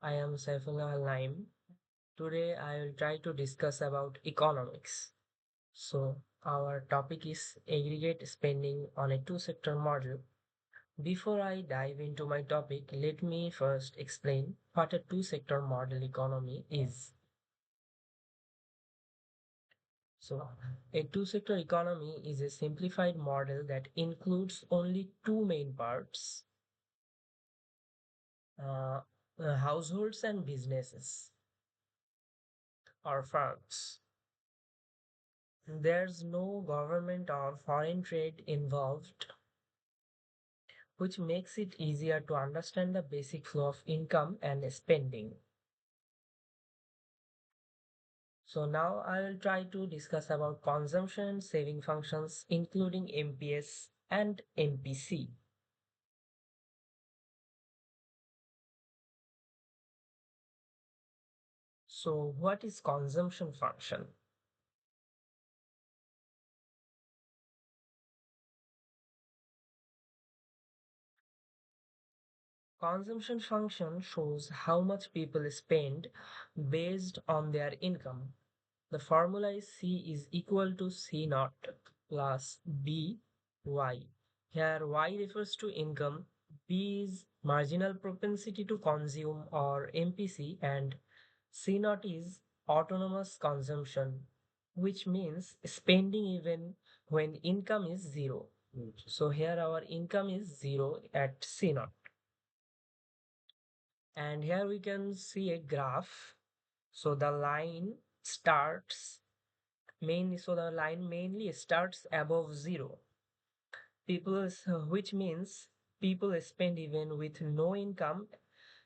I am Saifullah Naim. Today I will try to discuss about economics. So our topic is aggregate spending on a two-sector model. Before I dive into my topic, let me first explain what a two-sector model economy is. So a two-sector economy is a simplified model that includes only two main parts, uh, households and businesses or firms. There's no government or foreign trade involved, which makes it easier to understand the basic flow of income and spending. So now I will try to discuss about consumption and saving functions, including MPS and MPC. So what is consumption function? Consumption function shows how much people spend based on their income. The formula is C is equal to C naught plus B Y. Here Y refers to income, B is marginal propensity to consume or MPC, and C naught is autonomous consumption, which means spending even when income is zero. So here our income is zero at C naught. And here we can see a graph. So the line starts mainly, so the line mainly starts above zero. Which means people spend even with no income.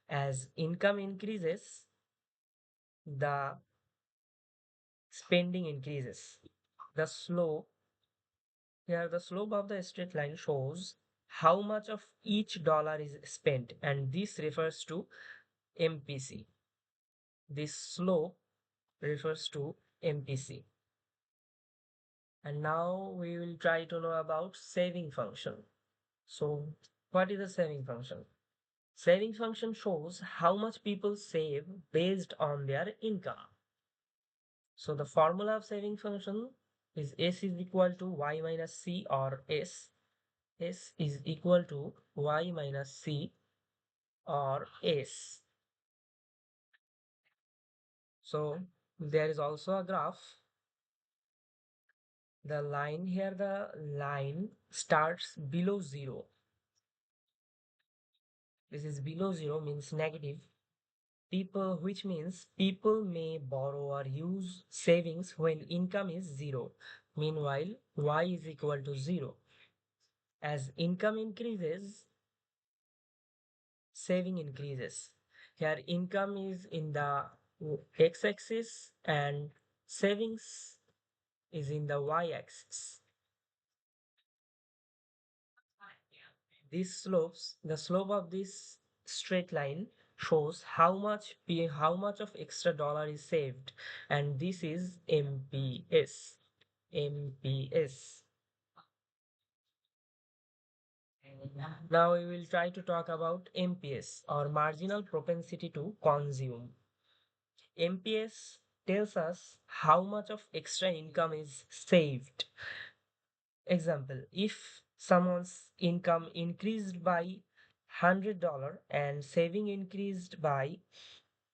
As income increases, the spending increases. The slope Here, the slope of the straight line shows how much of each dollar is spent, and this refers to MPC. This slope refers to MPC. And now we will try to know about saving function. So what is a saving function? Saving function shows how much people save based on their income. So the formula of saving function is S is equal to Y minus C, or S is equal to Y minus C or S. So there is also a graph. The line starts below zero. This is below zero means negative. Which means people may borrow or use savings when income is zero. Meanwhile, Y is equal to zero. As income increases, saving increases. Here, income is in the x-axis and savings is in the y-axis. The slope of this straight line shows how much of extra dollar is saved, and this is MPS. MPS. Now we will try to talk about MPS, or marginal propensity to consume. MPS tells us how much of extra income is saved. Example, if someone's income increased by $100 and saving increased by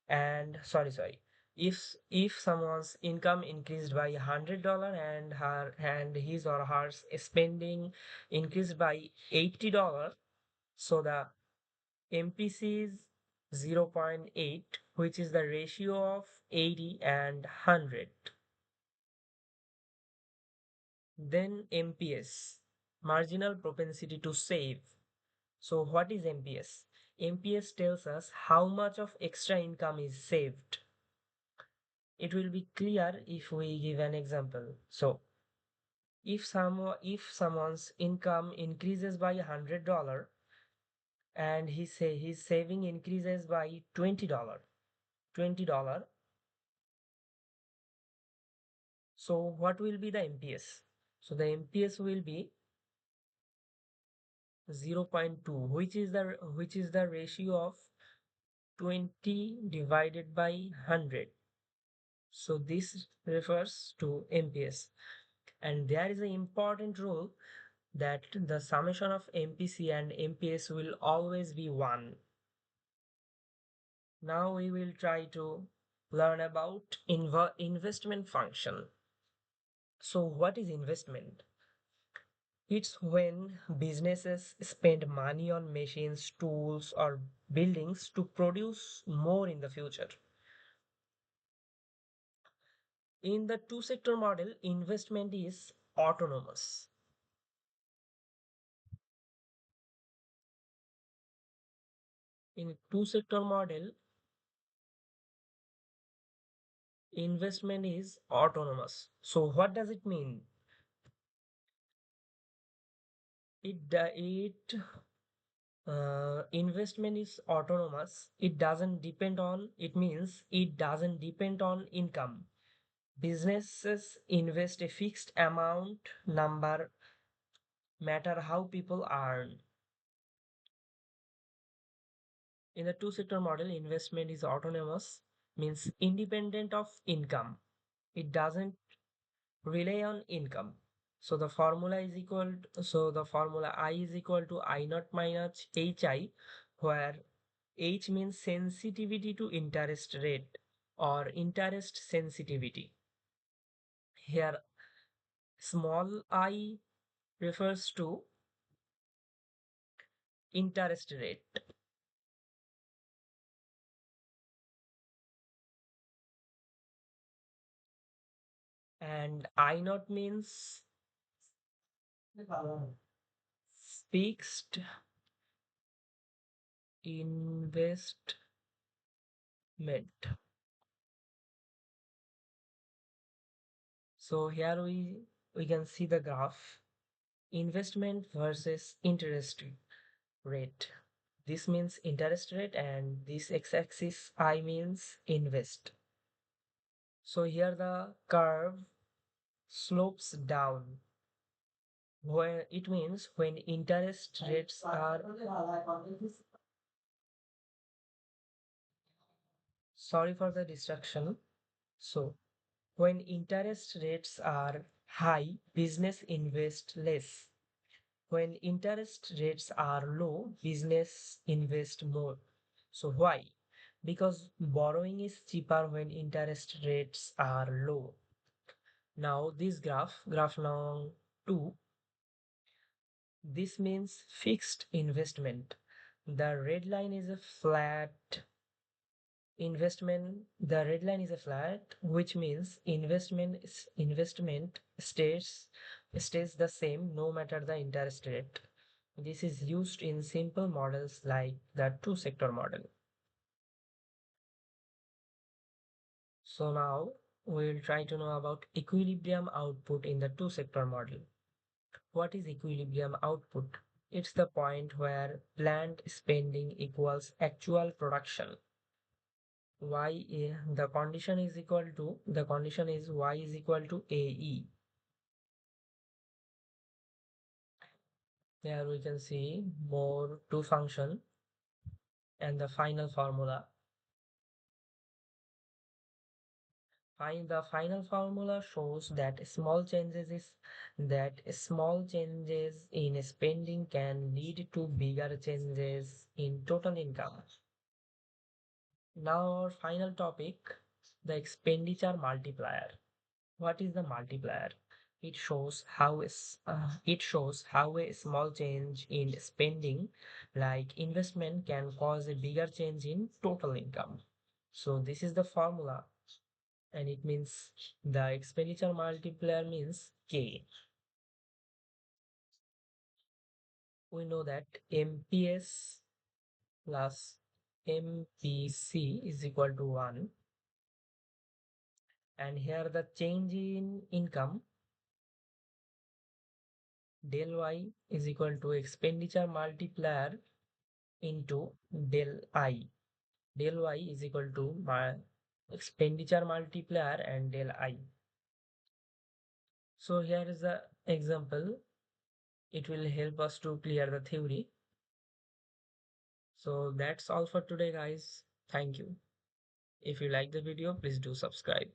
and sorry if someone's income increased by $100 and his or her spending increased by $80, so the MPC is 0.8, which is the ratio of 80 and 100. Then MPS, marginal propensity to save. So what is MPS? MPS tells us how much of extra income is saved. It will be clear if we give an example. So if someone's income increases by $100 and his saving increases by $20, so what will be the MPS? So the MPS will be 0.2, which is the ratio of 20 divided by 100. So this refers to MPS. And there is an important rule that the summation of MPC and MPS will always be 1. Now we will try to learn about investment function. So what is investment? It's when businesses spend money on machines, tools, or buildings to produce more in the future. In the two sector model, investment is autonomous. In two sector model, investment is autonomous. So what does it mean? Investment is autonomous. It means it doesn't depend on income. Businesses invest a fixed amount number matter how people earn. In the two sector model, investment is autonomous, means independent of income. It doesn't rely on income. So the formula I is equal to I naught minus HI, where H means sensitivity to interest rate or interest sensitivity. Here small I refers to interest rate, and I naught means fixed investment. So here we can see the graph investment versus interest rate. This means interest rate and this x-axis I means invest. So here the curve slopes down, where it means when interest rates are, sorry for the distraction. So when interest rates are high, business invest less. When interest rates are low, business invest more. So why? Because borrowing is cheaper when interest rates are low. Now this graph now 2, this means fixed investment. The red line is a flat the red line is a flat, which means investment stays the same no matter the interest rate. This is used in simple models like the two sector model. So now we will try to know about equilibrium output in the two sector model. What is equilibrium output? It's the point where planned spending equals actual production. The condition is y is equal to AE. There we can see more two function and the final formula. The final formula shows that small changes in spending can lead to bigger changes in total income. Now our final topic, the expenditure multiplier. What is the multiplier? It shows how a small change in spending, like investment, can cause a bigger change in total income. So this is the formula, and it means the expenditure multiplier means K. We know that MPS plus MPC is equal to 1, and here the change in income del Y is equal to expenditure multiplier into del I. Del Y is equal to my expenditure multiplier and del I. So here is the example. It will help us to clear the theory. So that's all for today, guys. Thank you. If you like the video, please do subscribe.